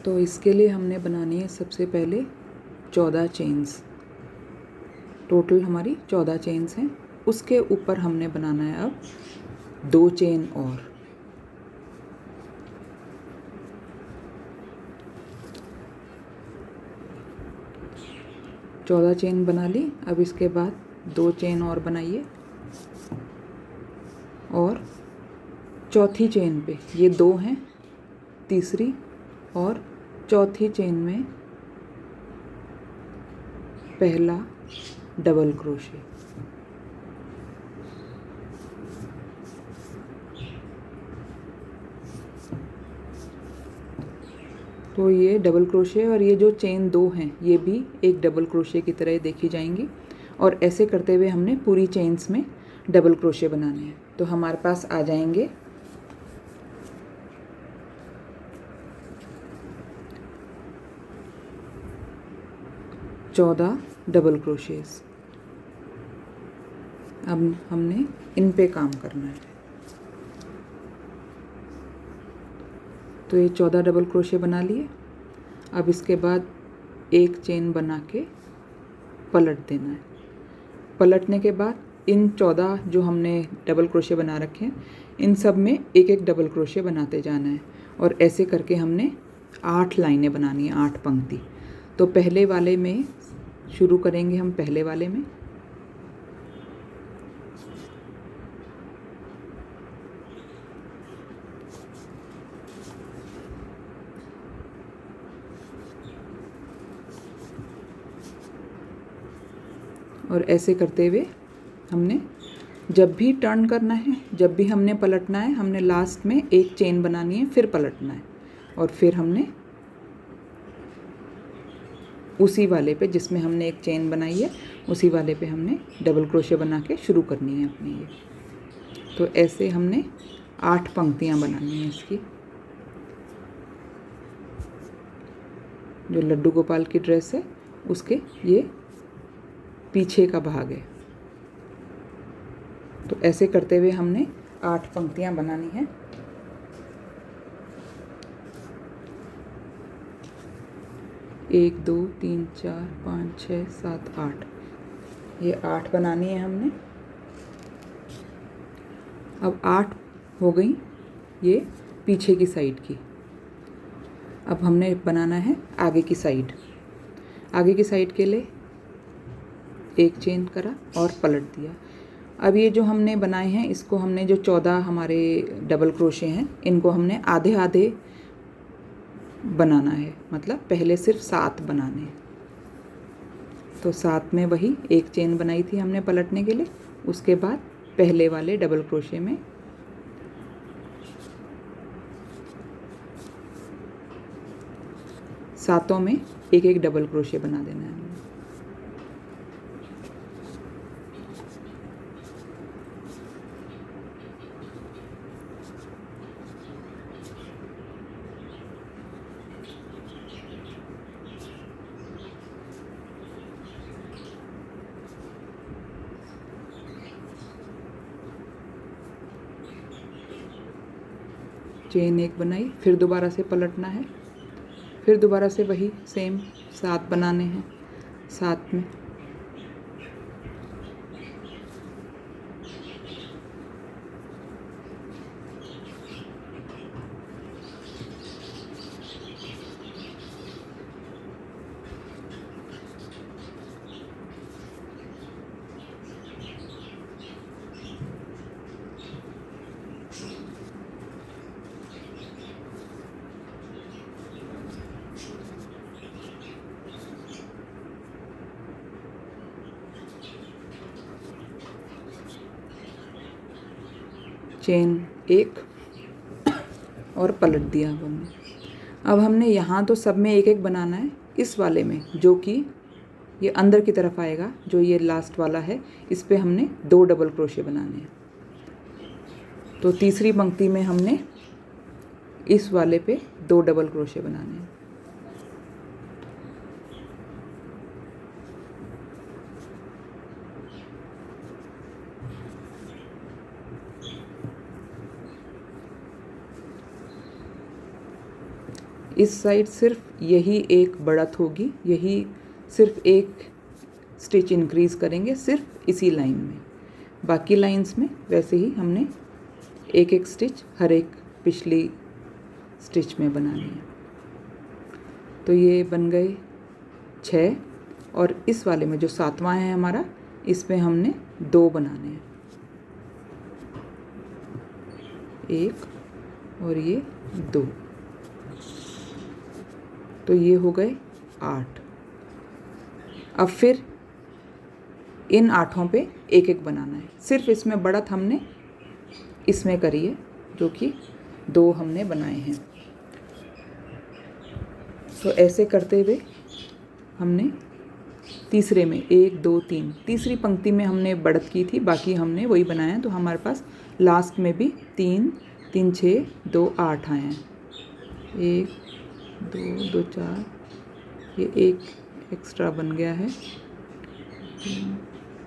तो इसके लिए हमने बनानी है सबसे पहले 14 चेन्स। टोटल हमारी 14 चेन्स हैं। उसके ऊपर हमने बनाना है अब 2 चेन और। चौदह चेन बना ली। अब इसके बाद 2 चेन और बनाइए और चौथी चेन पे ये 2 हैं, तीसरी और चौथी चेन में पहला डबल क्रोशे। तो ये डबल क्रोशे और ये जो चेन 2 हैं ये भी एक डबल क्रोशे की तरह देखी जाएंगी। और ऐसे करते हुए हमने पूरी चेन्स में डबल क्रोशे बनाने हैं। तो हमारे पास आ जाएंगे 14 डबल क्रोशेस। अब हमने इन पे काम करना है। तो ये 14 डबल क्रोशे बना लिए। अब इसके बाद एक चेन बना के पलट देना है। पलटने के बाद इन 14 जो हमने डबल क्रोशे बना रखे हैं इन सब में एक एक डबल क्रोशे बनाते जाना है। और ऐसे करके हमने 8 लाइनें बनानी है, 8 पंक्ति। तो पहले वाले में शुरू करेंगे हम, पहले वाले में और ऐसे करते हुए हमने जब भी टर्न करना है, जब भी हमने पलटना है, हमने लास्ट में एक चेन बनानी है, फिर पलटना है और फिर हमने उसी वाले पे जिसमें हमने एक चेन बनाई है उसी वाले पे हमने डबल क्रोशे बना के शुरू करनी है अपनी ये। तो ऐसे हमने 8 पंक्तियाँ बनानी है इसकी। जो लड्डू गोपाल की ड्रेस है उसके ये पीछे का भाग है। तो ऐसे करते हुए हमने 8 पंक्तियाँ बनानी है। एक, 2, 3, 4, 5, 6, 7, 8, ये 8 बनानी है हमने। अब 8 हो गई ये पीछे की साइड की। अब हमने बनाना है आगे की साइड। आगे की साइड के लिए एक चेन करा और पलट दिया। अब ये जो हमने बनाए हैं इसको हमने जो 14 हमारे डबल क्रोशे हैं इनको हमने आधे आधे बनाना है, मतलब पहले सिर्फ 7 बनाने हैं। तो 7 में वही एक चेन बनाई थी हमने पलटने के लिए, उसके बाद पहले वाले डबल क्रोशे में सातों में एक एक डबल क्रोशे बना देना है। चेन एक बनाई, फिर दोबारा से पलटना है, फिर दोबारा से वही सेम 7 बनाने हैं। 7 में चेन एक और पलट दिया अब हमने यहाँ तो सब में एक एक बनाना है। इस वाले में जो कि ये अंदर की तरफ आएगा, जो ये लास्ट वाला है, इस पे हमने 2 डबल क्रोशे बनाने हैं। तो तीसरी पंक्ति में हमने इस वाले पे 2 डबल क्रोशे बनाने हैं। इस साइड सिर्फ यही एक बढ़त होगी, यही सिर्फ एक स्टिच इंक्रीज़ करेंगे सिर्फ इसी लाइन में। बाकी लाइंस में वैसे ही हमने एक एक स्टिच हर एक पिछली स्टिच में बनानी है। तो ये बन गए 6 और इस वाले में जो 7वां है हमारा, इसमें हमने 2 बनाने हैं, 1 और ये 2। तो ये हो गए 8। अब फिर इन 8 पे एक एक बनाना है। सिर्फ इसमें बढ़त हमने इसमें करी है, जो कि 2 हमने बनाए हैं। तो ऐसे करते हुए हमने तीसरे में 1 2 3 तीसरी पंक्ति में हमने बढ़त की थी, बाकी हमने वही बनाया है। तो हमारे पास लास्ट में भी 3 3 6 2 8 आए हैं। 1 2 2 4, ये एक एक्स्ट्रा बन गया है।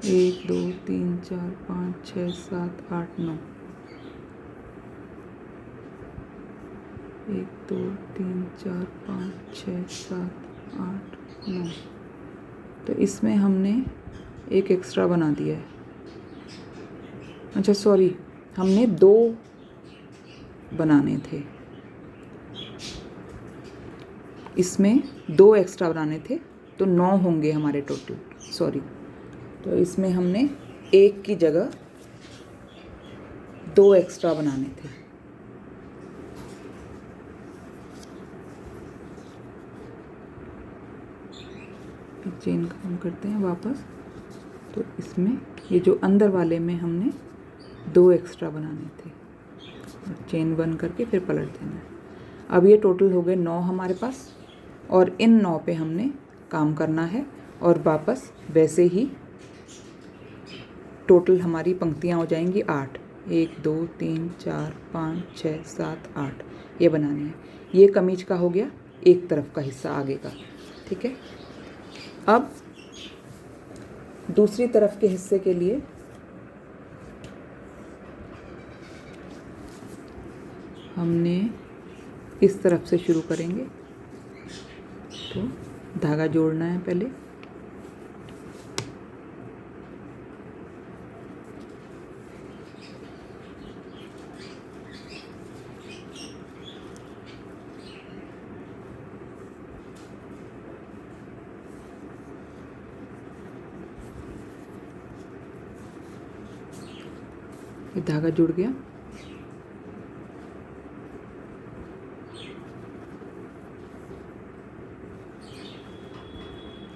1 2 3 4 5 6 7 8 9, 1 2 3 4 5 6 7 8 9। तो इसमें हमने एक एक्स्ट्रा बना दिया है। अच्छा सॉरी, हमने 2 बनाने थे, इसमें 2 एक्स्ट्रा बनाने थे, तो 9 होंगे हमारे टोटल। सॉरी, तो इसमें हमने 1 की जगह 2 एक्स्ट्रा बनाने थे। चेन खत्म करते हैं वापस। तो इसमें ये जो अंदर वाले में हमने 2 एक्स्ट्रा बनाने थे, और चेन बंद करके फिर पलट देना है। अब ये टोटल हो गए 9 हमारे पास, और इन 9 पे हमने काम करना है। और वापस वैसे ही टोटल हमारी पंक्तियाँ हो जाएंगी 8। 1 2 3 4 5 6 7 8 ये बनानी है। ये कमीज का हो गया एक तरफ का हिस्सा आगे का, ठीक है। अब दूसरी तरफ के हिस्से के लिए हमने इस तरफ से शुरू करेंगे। तो धागा जोड़ना है पहले, ये धागा जुड़ गया।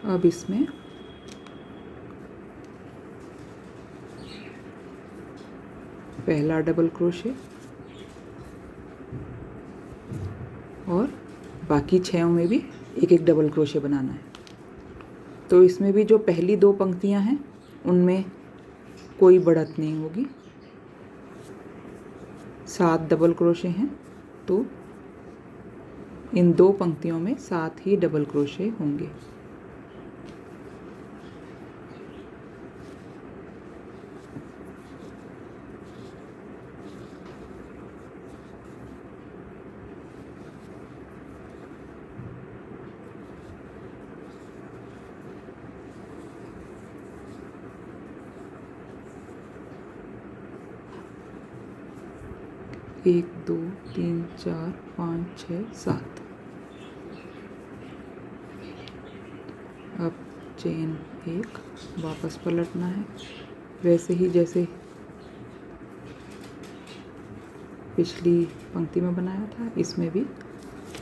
अब इसमें पहला डबल क्रोशे और बाकी 6 में भी एक एक डबल क्रोशे बनाना है। तो इसमें भी जो पहली 2 पंक्तियां हैं उनमें कोई बढ़त नहीं होगी। 7 डबल क्रोशे हैं, तो इन 2 पंक्तियों में 7 ही डबल क्रोशे होंगे। एक 2 3 4 5 6 7। अब चेन 1 वापस पलटना है, वैसे ही जैसे पिछली पंक्ति में बनाया था, इसमें भी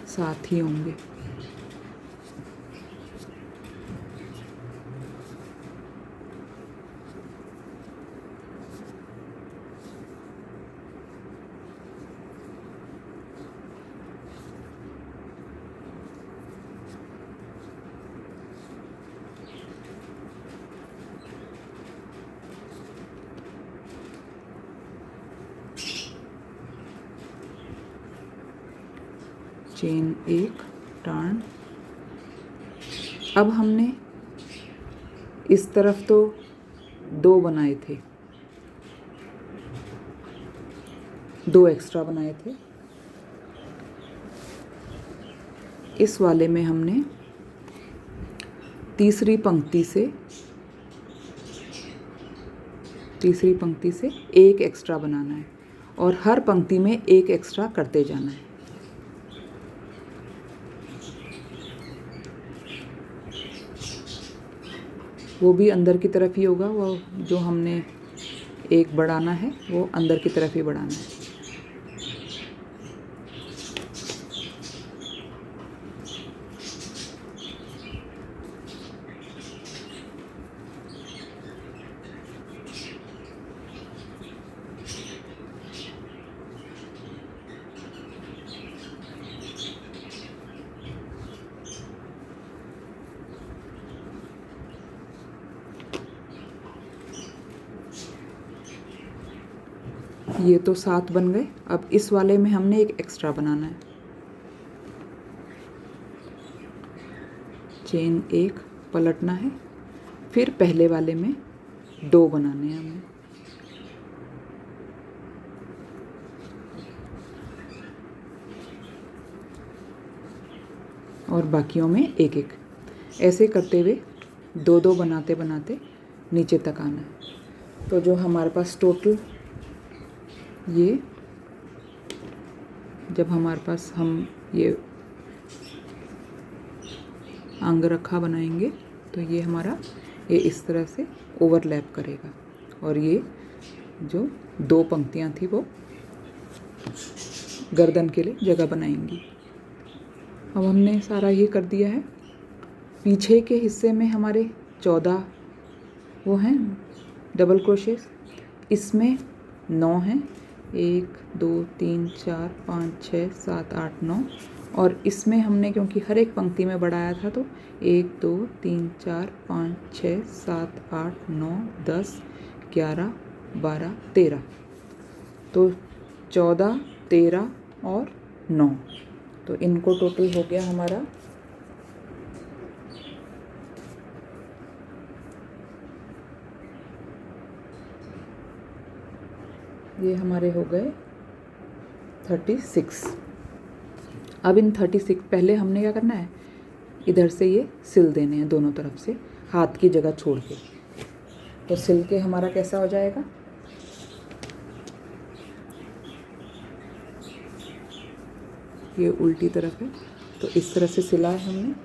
7 ही होंगे। Chain 1 turn. अब हमने इस तरफ तो 2 बनाए थे, 2 एक्स्ट्रा बनाए थे। इस वाले में हमने तीसरी पंक्ति से एक एक्स्ट्रा बनाना है और हर पंक्ति में एक एक्स्ट्रा करते जाना है। वो भी अंदर की तरफ ही होगा, वो जो हमने एक बढ़ाना है वो अंदर की तरफ ही बढ़ाना है। ये तो 7 बन गए। अब इस वाले में हमने एक एक्स्ट्रा बनाना है। चेन 1 पलटना है, फिर पहले वाले में 2 बनाने हैं हमें। और बाकियों में एक एक, ऐसे करते हुए 2-2 बनाते बनाते नीचे तक आना है। तो जो हमारे पास टोटल ये, जब हमारे पास हम ये अंगरखा बनाएंगे तो ये हमारा ये इस तरह से ओवरलैप करेगा और ये जो 2 पंक्तियां थी वो गर्दन के लिए जगह बनाएंगी। अब हमने सारा ये कर दिया है। पीछे के हिस्से में हमारे 14 वो हैं डबल क्रोशेस, इसमें 9 हैं, 1 2 3 4 5 6 7 8 9, और इसमें हमने क्योंकि हर एक पंक्ति में बढ़ाया था तो 1 2 3 4 5 6 7 8 9 10 11 12 13, तो 14 13 और 9, तो इनको टोटल हो गया हमारा 36। अब इन 36 पहले हमने क्या करना है, इधर से ये सिल देने हैं दोनों तरफ से, हाथ की जगह छोड़ के। तो सिल के हमारा कैसा हो जाएगा, ये उल्टी तरफ है तो इस तरह से सिला है हमने।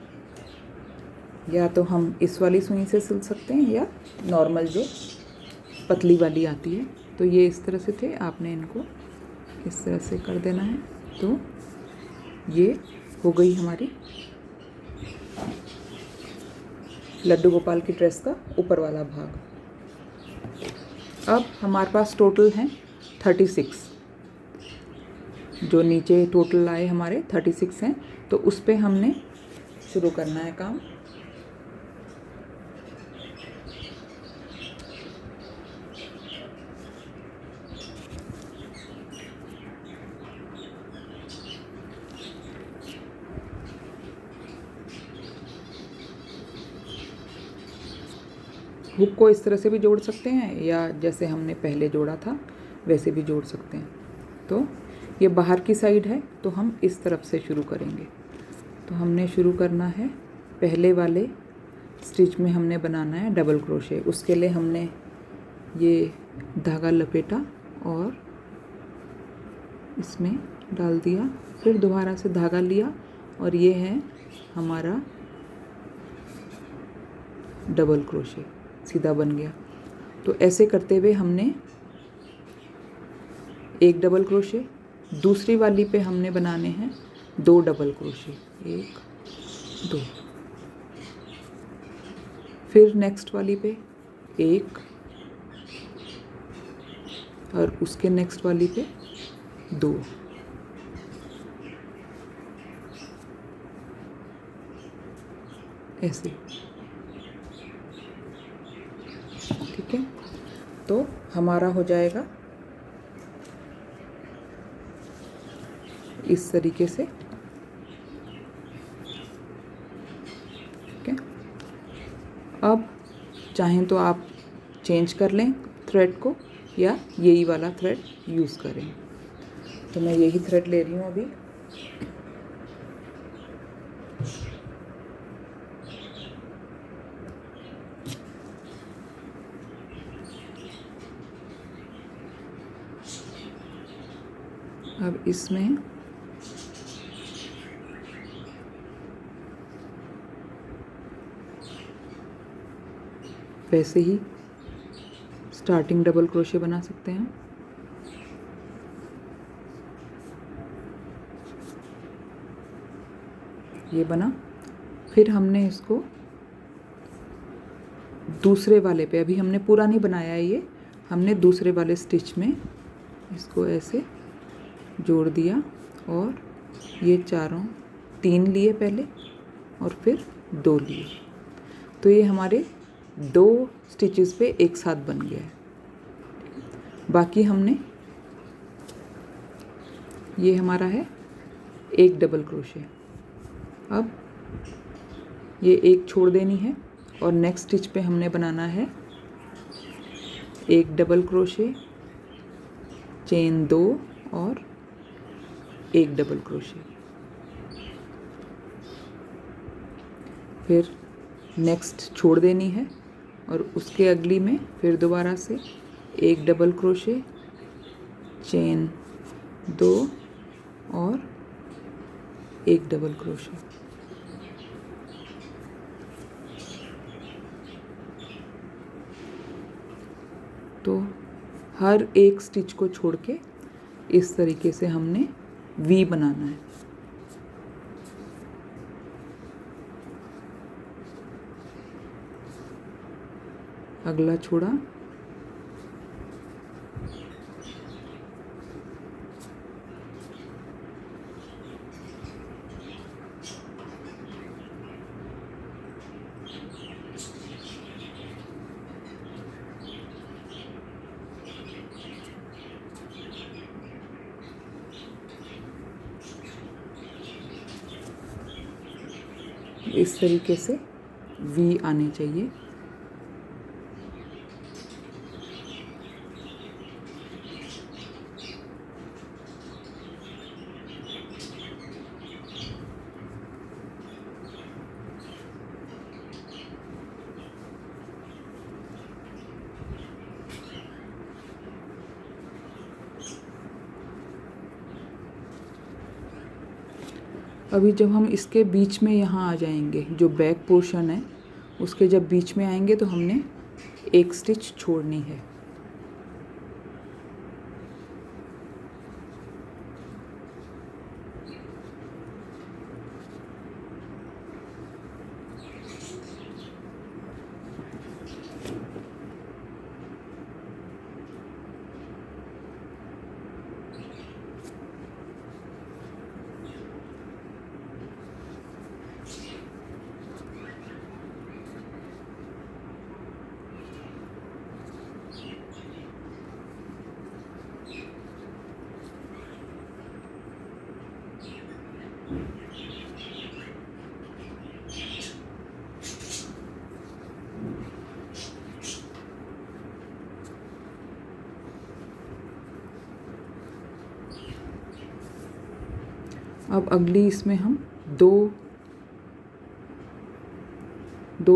या तो हम इस वाली सुई से सिल सकते हैं या नॉर्मल जो पतली वाली आती है। तो ये इस तरह से थे, आपने इनको इस तरह से कर देना है। तो ये हो गई हमारी लड्डू गोपाल की ड्रेस का ऊपर वाला भाग। अब हमारे पास टोटल हैं 36, जो नीचे टोटल आए हमारे 36 हैं, तो उस पे हमने शुरू करना है काम। हुक को इस तरह से भी जोड़ सकते हैं या जैसे हमने पहले जोड़ा था वैसे भी जोड़ सकते हैं। तो ये बाहर की साइड है तो हम इस तरफ से शुरू करेंगे। तो हमने शुरू करना है, पहले वाले स्टिच में हमने बनाना है डबल क्रोशे। उसके लिए हमने ये धागा लपेटा और इसमें डाल दिया, फिर दोबारा से धागा लिया और ये है हमारा डबल क्रोशे, सीधा बन गया। तो ऐसे करते हुए हमने एक डबल क्रोशे, दूसरी वाली पे हमने बनाने हैं 2 डबल क्रोशे, 1 2, फिर नेक्स्ट वाली पे 1 और उसके नेक्स्ट वाली पे 2, ऐसे, ठीक है। तो हमारा हो जाएगा इस तरीके से, ठीक है। अब चाहें तो आप चेंज कर लें थ्रेड को या यही वाला थ्रेड यूज़ करें। तो मैं यही थ्रेड ले रही हूँ अभी। अब इसमें वैसे ही स्टार्टिंग डबल क्रोशे बना सकते हैं। ये बना, फिर हमने इसको दूसरे वाले पे, अभी हमने पूरा नहीं बनाया है ये, हमने दूसरे वाले स्टिच में इसको ऐसे जोड़ दिया और ये चारों 3 लिए पहले और फिर 2 लिए, तो ये हमारे 2 स्टिचेस पे एक साथ बन गया है। बाकी हमने, ये हमारा है एक डबल क्रोशे, अब ये एक छोड़ देनी है और नेक्स्ट स्टिच पे हमने बनाना है एक डबल क्रोशे, चेन 2 और एक डबल क्रोशे, फिर नेक्स्ट छोड़ देनी है और उसके अगली में फिर दोबारा से एक डबल क्रोशे, चेन 2 और एक डबल क्रोशे। तो हर एक स्टिच को छोड़ के इस तरीके से हमने वी बनाना है। अगला छोड़ा, इस तरीके से वी आने चाहिए। अभी जब हम इसके बीच में यहाँ आ जाएंगे, जो बैक पोर्शन है उसके जब बीच में आएंगे तो हमने एक स्टिच छोड़नी है। अब अगली इसमें हम दो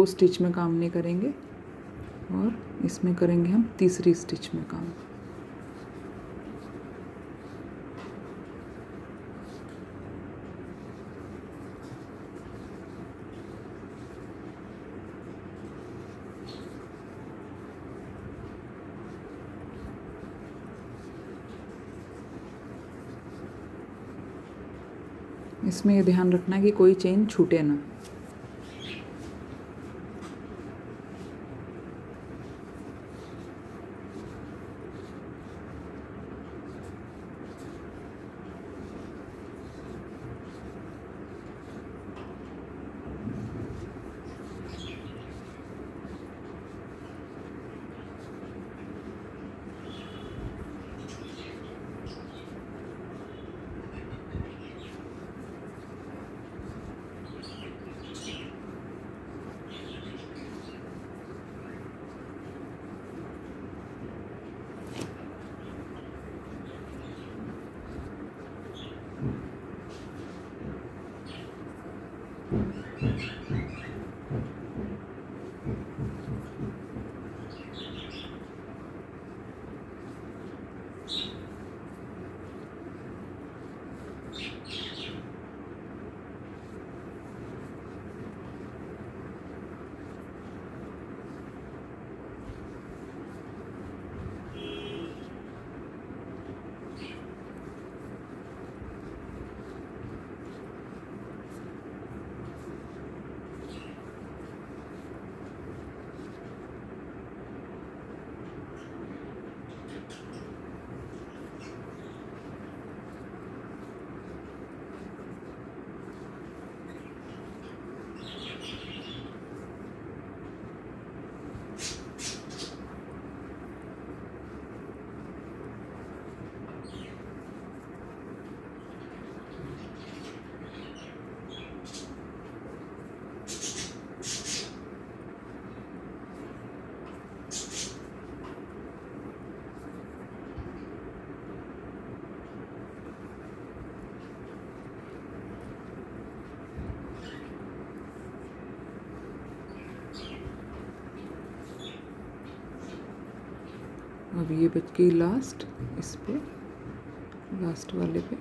स्टिच में काम नहीं करेंगे और इसमें करेंगे हम तीसरी स्टिच में काम। इसमें ये ध्यान रखना है कि कोई चेन छूटे ना। अब ये बच गई लास्ट, इस पे लास्ट वाले पे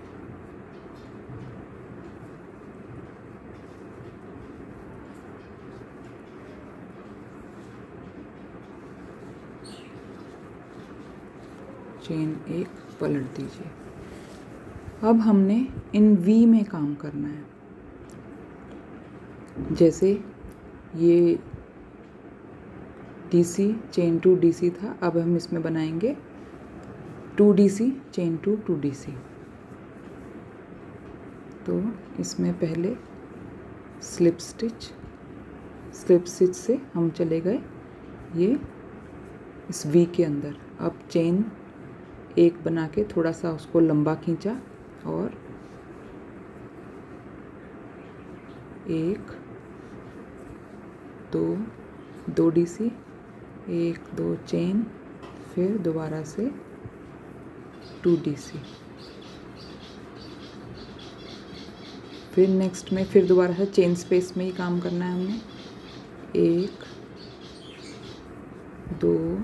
चेन एक पलट दीजिए। अब हमने इन वी में काम करना है। जैसे ये DC चेन 2 DC था, अब हम इसमें बनाएंगे 2 DC चेन 2 2 DC। तो इसमें पहले स्लिप स्टिच से हम चले गए ये इस वी के अंदर। अब चेन एक बना के थोड़ा सा उसको लंबा खींचा और 1 2 DC, 1 2 चेन, फिर दोबारा से 2 DC, फिर नेक्स्ट में फिर दोबारा से चेन स्पेस में ही काम करना है हमने। 1 2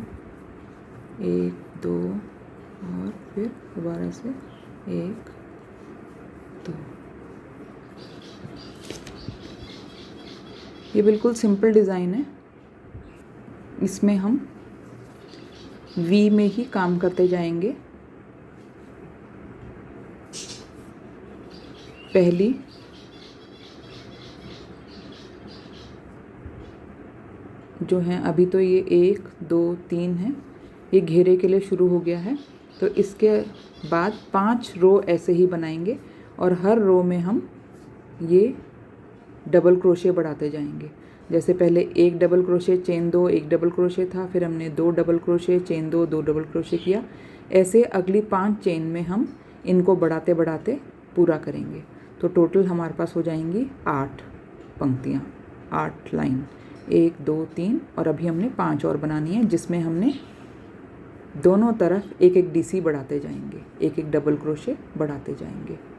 1 2 और फिर दोबारा से 1 2। ये बिल्कुल सिंपल डिज़ाइन है। इसमें हम वी में ही काम करते जाएंगे। पहली जो है अभी तो ये 1 2 3 है, ये घेरे के लिए शुरू हो गया है। तो इसके बाद 5 रो ऐसे ही बनाएंगे और हर रो में हम ये डबल क्रोशे बढ़ाते जाएंगे। जैसे पहले 1 double crochet chain 2 1 double crochet था, फिर हमने 2 double crochet chain 2 2 double crochet किया। ऐसे अगली 5 चेन में हम इनको बढ़ाते बढ़ाते पूरा करेंगे। तो टोटल हमारे पास हो जाएंगी 8 पंक्तियाँ, 8 लाइन, 1 2 3 और अभी हमने 5 और बनानी है, जिसमें हमने दोनों तरफ एक एक DC बढ़ाते जाएंगे, एक एक डबल क्रोशे बढ़ाते जाएंगे।